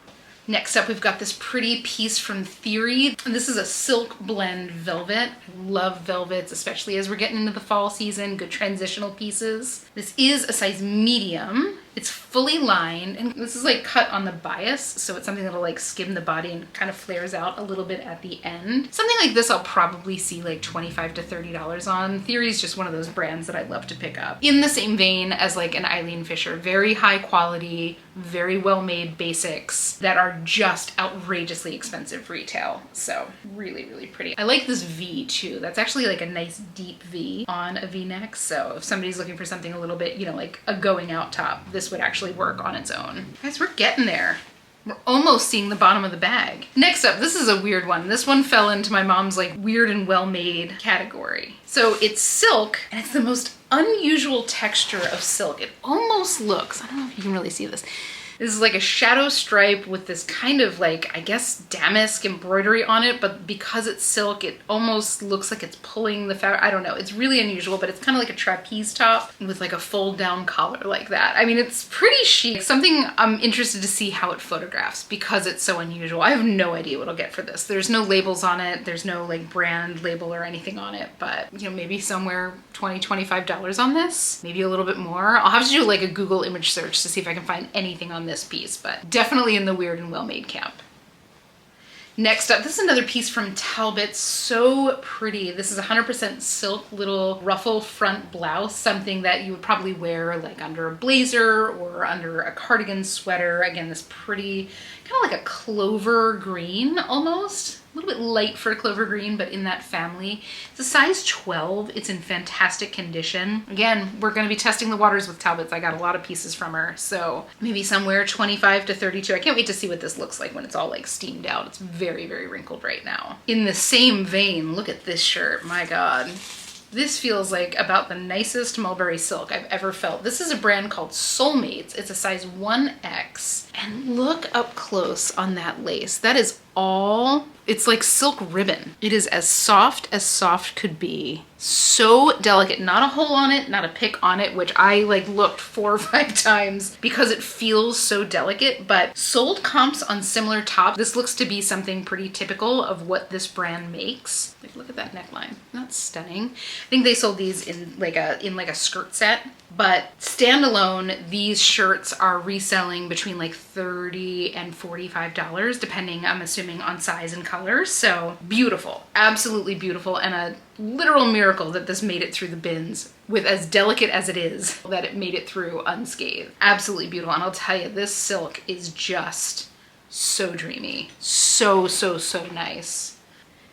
Next up, we've got this pretty piece from Theory. And this is a silk blend velvet. I love velvets, especially as we're getting into the fall season, good transitional pieces. This is a size medium. It's fully lined, and this is like cut on the bias, so it's something that'll like skim the body and kind of flares out a little bit at the end. Something like this I'll probably see like $25 to $30 on. Theory is just one of those brands that I love to pick up. In the same vein as like an Eileen Fisher, very high quality, very well-made basics that are just outrageously expensive retail. So really, really pretty. I like this V too. That's actually like a nice deep V on a V-neck. So if somebody's looking for something a little bit, you know, like a going out top, this would actually work on its own. Guys, we're getting there. We're almost seeing the bottom of the bag. Next up, this is a weird one. This one fell into my mom's like weird and well-made category. So it's silk, and it's the most unusual texture of silk. It almost looks, I don't know if you can really see this, This is like a shadow stripe with this kind of like, I guess, damask embroidery on it, but because it's silk, it almost looks like it's pulling the fabric. I don't know. It's really unusual, but it's kind of like a trapeze top with like a fold down collar like that. I mean, it's pretty chic. Something I'm interested to see how it photographs because it's so unusual. I have no idea what I'll get for this. There's no labels on it. There's no like brand label or anything on it, but you know, maybe somewhere $20, $25 on this, maybe a little bit more. I'll have to do like a Google image search to see if I can find anything on this piece, but definitely in the weird and well-made camp. Next up, this is another piece from Talbot. So pretty. This is 100% silk little ruffle front blouse, something that you would probably wear like under a blazer or under a cardigan sweater. Again, this pretty, kind of like a clover green almost. A little bit light for a clover green, but in that family. It's a size 12. It's in fantastic condition. Again, we're going to be testing the waters with Talbot's. I got a lot of pieces from her, so maybe somewhere 25 to 32. I can't wait to see what this looks like when it's all like steamed out. It's very, very wrinkled right now. In the same vein, look at this shirt. My God. This feels like about the nicest mulberry silk I've ever felt. This is a brand called Soulmates. It's a size 1X. And look up close on that lace. That is all, it's like silk ribbon. It is as soft could be. So delicate, not a hole on it, not a pick on it, which I like looked 4 or 5 times because it feels so delicate, but sold comps on similar tops. This looks to be something pretty typical of what this brand makes. Like, look at that neckline. That's stunning. I think they sold these in like a skirt set, but standalone, these shirts are reselling between like $30 and $45, depending, I'm assuming, on size and color. So beautiful, absolutely beautiful, and a literal miracle that this made it through the bins with as delicate as it is, that it made it through unscathed. Absolutely beautiful. And I'll tell you, this silk is just so dreamy. So, so, so nice.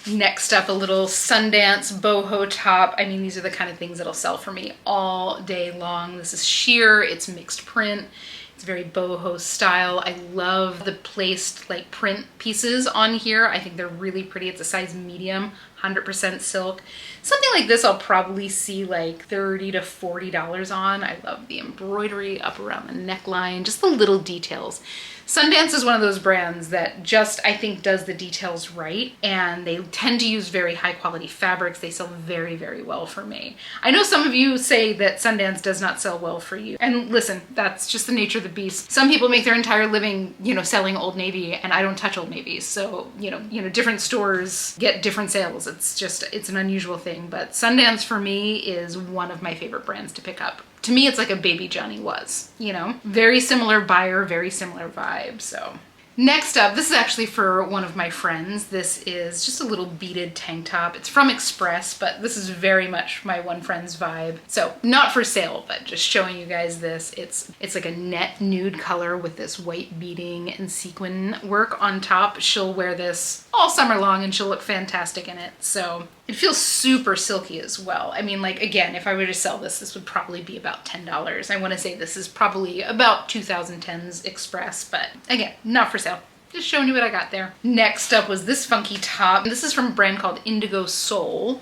Next up, a little Sundance boho top. I mean, these are the kind of things that'll sell for me all day long. This is sheer, it's mixed print. It's very boho style. I love the placed like print pieces on here. I think they're really pretty. It's a size medium, 100% silk. Something like this I'll probably see like $30 to $40 on. I love the embroidery up around the neckline, just the little details. Sundance is one of those brands that just, I think, does the details right, and they tend to use very high quality fabrics. They sell very, very well for me. I know some of you say that Sundance does not sell well for you, and listen, that's just the nature of the beast. Some people make their entire living, you know, selling Old Navy, and I don't touch Old Navy, so you know, different stores get different sales. It's an unusual thing, but Sundance for me is one of my favorite brands to pick up. To me, it's like a baby Johnny was, you know? Very similar buyer, very similar vibe, so. Next up, this is actually for one of my friends. This is just a little beaded tank top. It's from Express, but this is very much my one friend's vibe. So not for sale, but just showing you guys this. It's like a net nude color with this white beading and sequin work on top. She'll wear this all summer long and she'll look fantastic in it. So it feels super silky as well. I mean, like, again, if I were to sell this, this would probably be about $10. I want to say this is probably about 2010's Express, but again, not for sale. Just showing you what I got there. Next up was this funky top. This is from a brand called Indigo Soul.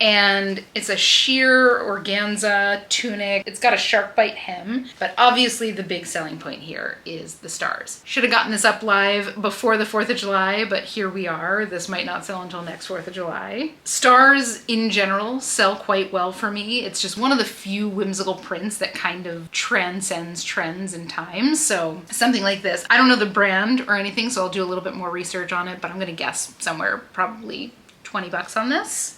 And it's a sheer organza tunic. It's got a shark bite hem, but obviously the big selling point here is the stars. Should have gotten this up live before the 4th of July, but here we are. This might not sell until next 4th of July. Stars in general sell quite well for me. It's just one of the few whimsical prints that kind of transcends trends and times. So something like this. I don't know the brand or anything, so I'll do a little bit more research on it, but I'm gonna guess somewhere probably 20 bucks on this.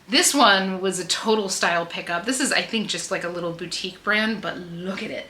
This one was a total style pickup. This is, I think, just like a little boutique brand, but look at it.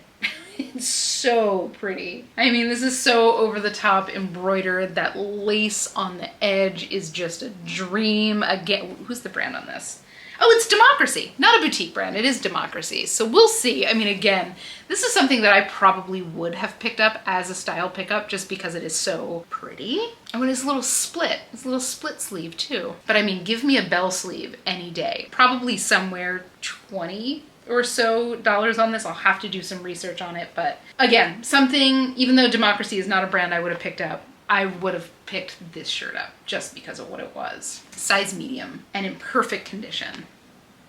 It's so pretty. I mean, this is so over the top embroidered. That lace on the edge is just a dream. Again, who's the brand on this? Oh, it's Democracy, not a boutique brand. It is Democracy. So we'll see. I mean, again, this is something that I probably would have picked up as a style pickup just because it is so pretty. Oh, and it's a little split. It's a little split sleeve too. But I mean, give me a bell sleeve any day. Probably somewhere $20 or so on this. I'll have to do some research on it. But again, something, even though Democracy is not a brand I would have picked up, I would have picked this shirt up just because of what it was. Size medium and in perfect condition.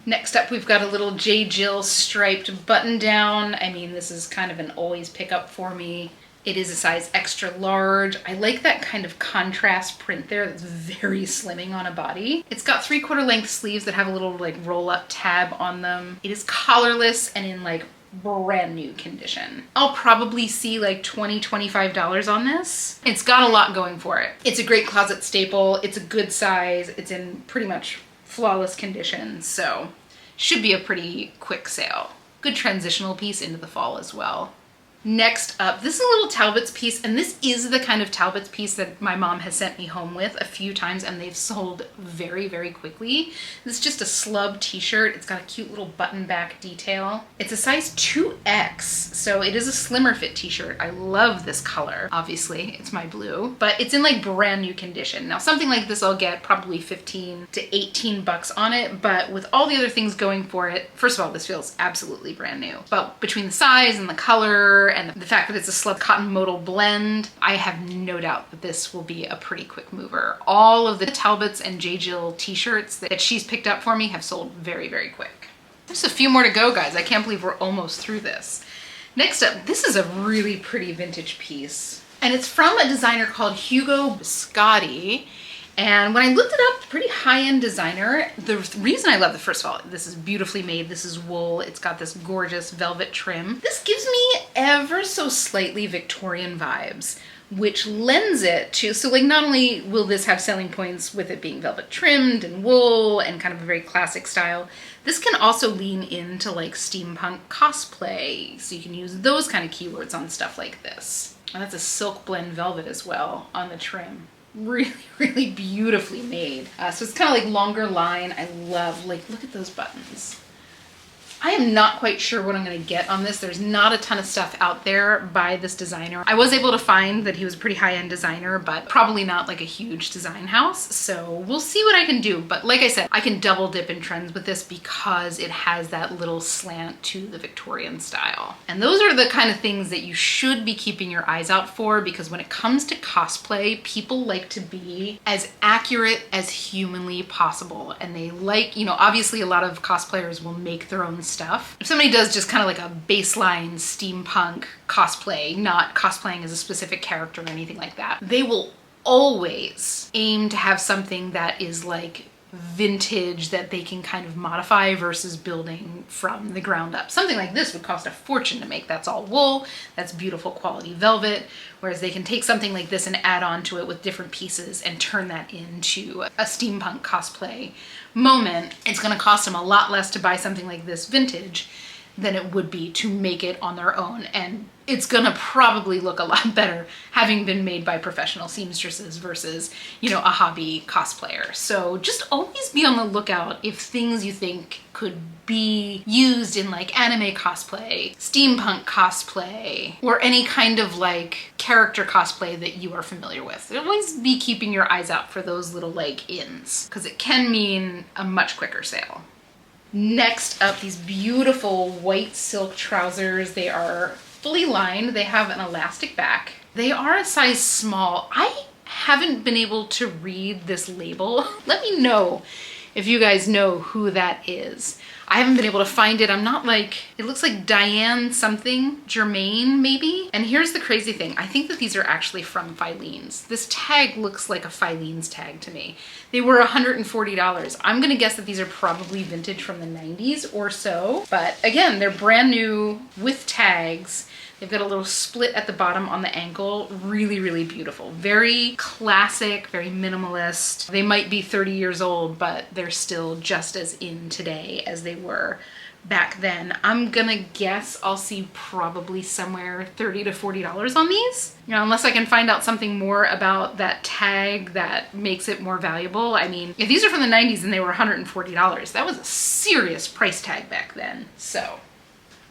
Next up, we've got a little J. Jill striped button down. I mean, this is kind of an always pick up for me. It is a size extra large. I like that kind of contrast print there that's very slimming on a body. It's got 3/4 length sleeves that have a little like roll up tab on them. It is collarless and in like brand new condition. I'll probably see like $20, $25 on this. It's got a lot going for it. It's a great closet staple. It's a good size. It's in pretty much flawless condition. So should be a pretty quick sale. Good transitional piece into the fall as well. Next up, this is a little Talbot's piece, and this is the kind of Talbot's piece that my mom has sent me home with a few times, and they've sold very, very quickly. This is just a slub t-shirt. It's got a cute little button back detail. It's a size 2X, so it is a slimmer fit t-shirt. I love this color. Obviously, it's my blue, but it's in like brand new condition. Now, something like this I'll get probably 15 to 18 bucks on it, but with all the other things going for it, first of all, this feels absolutely brand new. But between the size and the color and the fact that it's a slub cotton modal blend, I have no doubt that this will be a pretty quick mover. All of the Talbots and J. Jill t-shirts that she's picked up for me have sold very, very quick. There's a few more to go, guys. I can't believe we're almost through this. Next up, this is a really pretty vintage piece, and it's from a designer called Hugo Biscotti. And when I looked it up, pretty high-end designer. The reason I love it, first of all, this is beautifully made. This is wool. It's got this gorgeous velvet trim. This gives me ever so slightly Victorian vibes, which lends it to, so like not only will this have selling points with it being velvet trimmed and wool and kind of a very classic style, this can also lean into like steampunk cosplay. So you can use those kind of keywords on stuff like this. And that's a silk blend velvet as well on the trim. Really, really beautifully made. So it's kind of like longer line. I love, like, look at those buttons. I am not quite sure what I'm going to get on this. There's not a ton of stuff out there by this designer. I was able to find that he was a pretty high-end designer, but probably not like a huge design house. So we'll see what I can do. But like I said, I can double dip in trends with this because it has that little slant to the Victorian style. And those are the kind of things that you should be keeping your eyes out for, because when it comes to cosplay, people like to be as accurate as humanly possible. And they like, you know, obviously a lot of cosplayers will make their own stuff. If somebody does just kind of like a baseline steampunk cosplay, not cosplaying as a specific character or anything like that, they will always aim to have something that is like vintage that they can kind of modify versus building from the ground up. Something like this would cost a fortune to make. That's all wool, that's beautiful quality velvet, whereas they can take something like this and add on to it with different pieces and turn that into a steampunk cosplay moment. It's going to cost them a lot less to buy something like this vintage than it would be to make it on their own, and it's gonna probably look a lot better having been made by professional seamstresses versus, you know, a hobby cosplayer. So just always be on the lookout if things you think could be used in like anime cosplay, steampunk cosplay, or any kind of like character cosplay that you are familiar with. Always be keeping your eyes out for those little like ins, because it can mean a much quicker sale. Next up, these beautiful white silk trousers. They are fully lined. They have an elastic back. They are a size small. I haven't been able to read this label. Let me know if you guys know who that is. I haven't been able to find it. I'm not like, it looks like Diane something, Germain maybe. And here's the crazy thing. I think that these are actually from Filene's. This tag looks like a Filene's tag to me. They were $140. I'm gonna guess that these are probably vintage from the 90s or so. But again, they're brand new with tags. They've got a little split at the bottom on the ankle. Really, really beautiful. Very classic, very minimalist. They might be 30 years old, but they're still just as in today as they were back then. I'm gonna guess I'll see probably somewhere $30 to $40 on these. You know, unless I can find out something more about that tag that makes it more valuable. I mean, if these are from the 90s and they were $140, that was a serious price tag back then. So,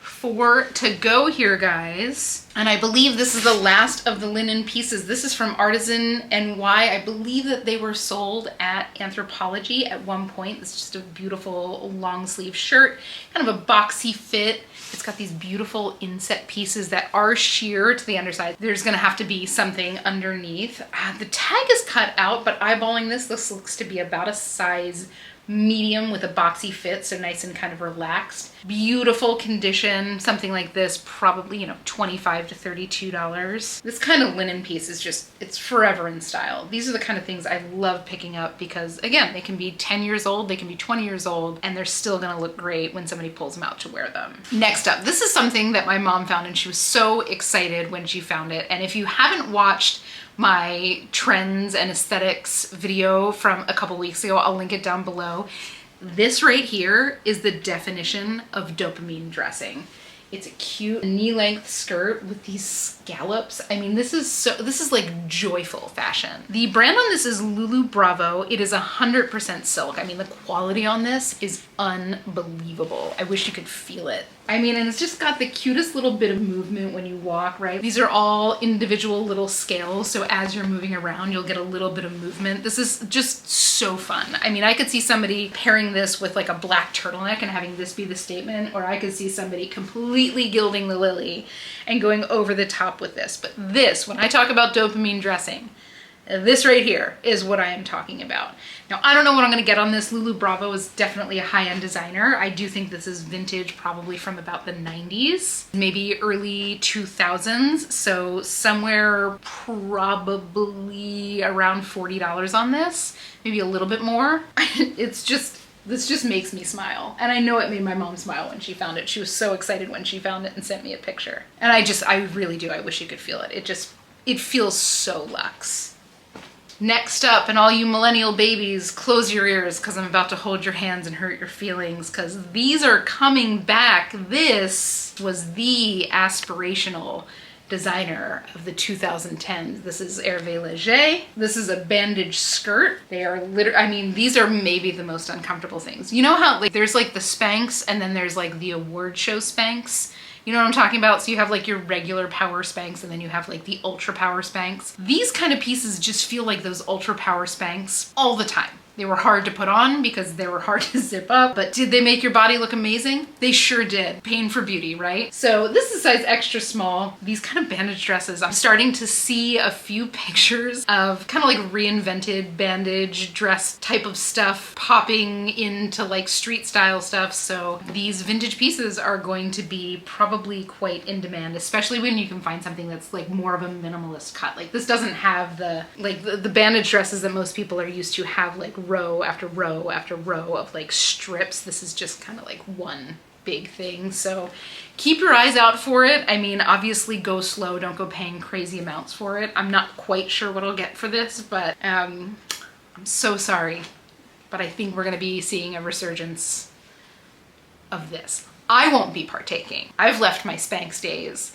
4 to go here, guys. And I believe this is the last of the linen pieces. This is from Artisan NY. I believe that they were sold at Anthropologie at one point. It's just a beautiful long sleeve shirt, kind of a boxy fit. It's got these beautiful inset pieces that are sheer to the underside. There's gonna have to be something underneath. The tag is cut out, but eyeballing this looks to be about a size medium with a boxy fit, so nice and kind of relaxed. Beautiful condition. Something like this, probably, $25 to $32. This kind of linen piece is just, it's forever in style. These are the kind of things I love picking up because, again, they can be 10 years old, they can be 20 years old, and they're still gonna look great when somebody pulls them out to wear them. Next up, this is something that my mom found, and she was so excited when she found it. And if you haven't watched my trends and aesthetics video from a couple weeks ago, I'll link it down below. This right here is the definition of dopamine dressing. It's a cute knee-length skirt with these scallops. I mean, this is like joyful fashion. The brand on this is Lulu Bravo. It is 100% silk. I mean, the quality on this is unbelievable. I wish you could feel it. I mean, and it's just got the cutest little bit of movement when you walk, right? These are all individual little scales, so as you're moving around, you'll get a little bit of movement. This is just so fun. I mean, I could see somebody pairing this with like a black turtleneck and having this be the statement, or I could see somebody completely gilding the lily and going over the top with this. But this, when I talk about dopamine dressing, this right here is what I am talking about. Now, I don't know what I'm gonna get on this. Lulu Bravo is definitely a high-end designer. I do think this is vintage, probably from about the 90s, maybe early 2000s. So somewhere probably around $40 on this, maybe a little bit more. This just makes me smile. And I know it made my mom smile when she found it. She was so excited when she found it and sent me a picture. And I really do. I wish you could feel it. It feels so luxe. Next up, and all you millennial babies, close your ears because I'm about to hold your hands and hurt your feelings because these are coming back. This was the aspirational designer of the 2010s. This is Hervé Leger. This is a bandage skirt. They are these are maybe the most uncomfortable things. You know how like there's like the Spanx and then there's like the award show Spanx? You know what I'm talking about? So you have like your regular power Spanx and then you have like the ultra power Spanx. These kind of pieces just feel like those ultra power Spanx all the time. They were hard to put on because they were hard to zip up, but did they make your body look amazing? They sure did. Pain for beauty, right? So this is size extra small. These kind of bandage dresses, I'm starting to see a few pictures of kind of like reinvented bandage dress type of stuff popping into like street style stuff. So these vintage pieces are going to be probably quite in demand, especially when you can find something that's like more of a minimalist cut. Like this doesn't have the bandage dresses that most people are used to have like row after row after row of like strips. This is just kind of like one big thing. So keep your eyes out for it. I mean, obviously go slow. Don't go paying crazy amounts for it. I'm not quite sure what I'll get for this, but I'm so sorry. But I think we're going to be seeing a resurgence of this. I won't be partaking. I've left my Spanx days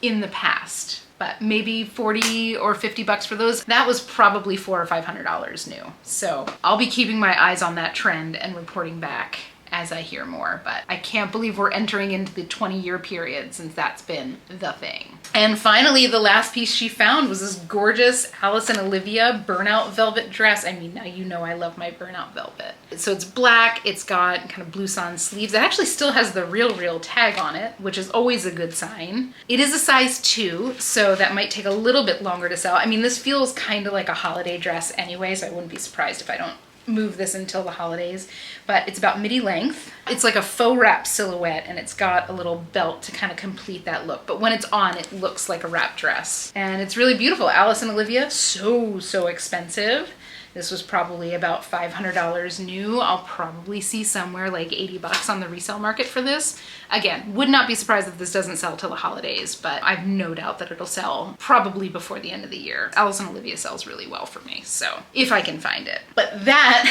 in the past. But maybe 40 or 50 bucks for those. That was probably $400 or $500 new. So I'll be keeping my eyes on that trend and reporting back as I hear more, but I can't believe we're entering into the 20-year period since that's been the thing. And finally, the last piece she found was this gorgeous Alice and Olivia burnout velvet dress. I mean, now you know I love my burnout velvet. So it's black, it's got kind of blouson sleeves. It actually still has the real tag on it, which is always a good sign. It is a size 2, so that might take a little bit longer to sell. I mean, this feels kind of like a holiday dress anyway, so I wouldn't be surprised if I don't move this until the holidays, but it's about midi length. It's like a faux wrap silhouette and it's got a little belt to kind of complete that look. But when it's on, it looks like a wrap dress and it's really beautiful. Alice and Olivia, so expensive. This was probably about $500 new. I'll probably see somewhere like 80 bucks on the resale market for this. Again, would not be surprised if this doesn't sell till the holidays, but I've no doubt that it'll sell probably before the end of the year. Alice and Olivia sells really well for me, so if I can find it. But that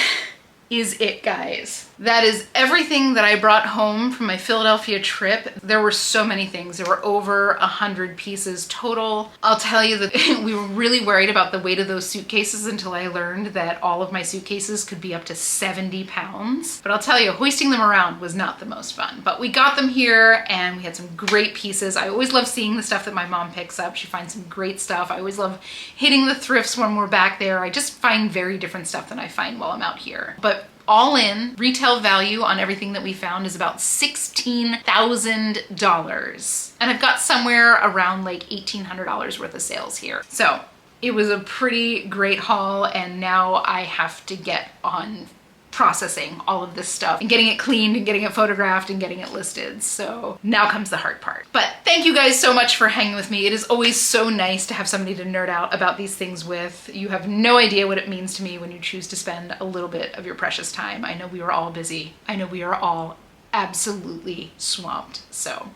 is it, guys. That is everything that I brought home from my Philadelphia trip. There were so many things. There were over 100 pieces total. I'll tell you that we were really worried about the weight of those suitcases until I learned that all of my suitcases could be up to 70 pounds. But I'll tell you, hoisting them around was not the most fun. But we got them here and we had some great pieces. I always love seeing the stuff that my mom picks up. She finds some great stuff. I always love hitting the thrifts when we're back there. I just find very different stuff than I find while I'm out here. But all in, retail value on everything that we found is about $16,000. And I've got somewhere around like $1,800 worth of sales here. So it was a pretty great haul and now I have to get on processing all of this stuff and getting it cleaned and getting it photographed and getting it listed. So now comes the hard part. But thank you guys so much for hanging with me. It is always so nice to have somebody to nerd out about these things with. You have no idea what it means to me when you choose to spend a little bit of your precious time. I know we are all busy. I know we are all absolutely swamped. So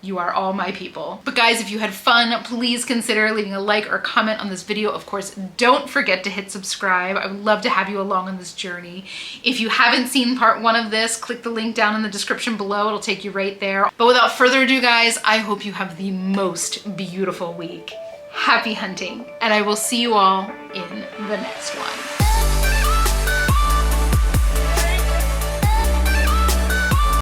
you are all my people. But guys, if you had fun, please consider leaving a like or a comment on this video. Of course, don't forget to hit subscribe. I would love to have you along on this journey. If you haven't seen part 1 of this, click the link down in the description below. It'll take you right there. But without further ado, guys, I hope you have the most beautiful week. Happy hunting, and I will see you all in the next one.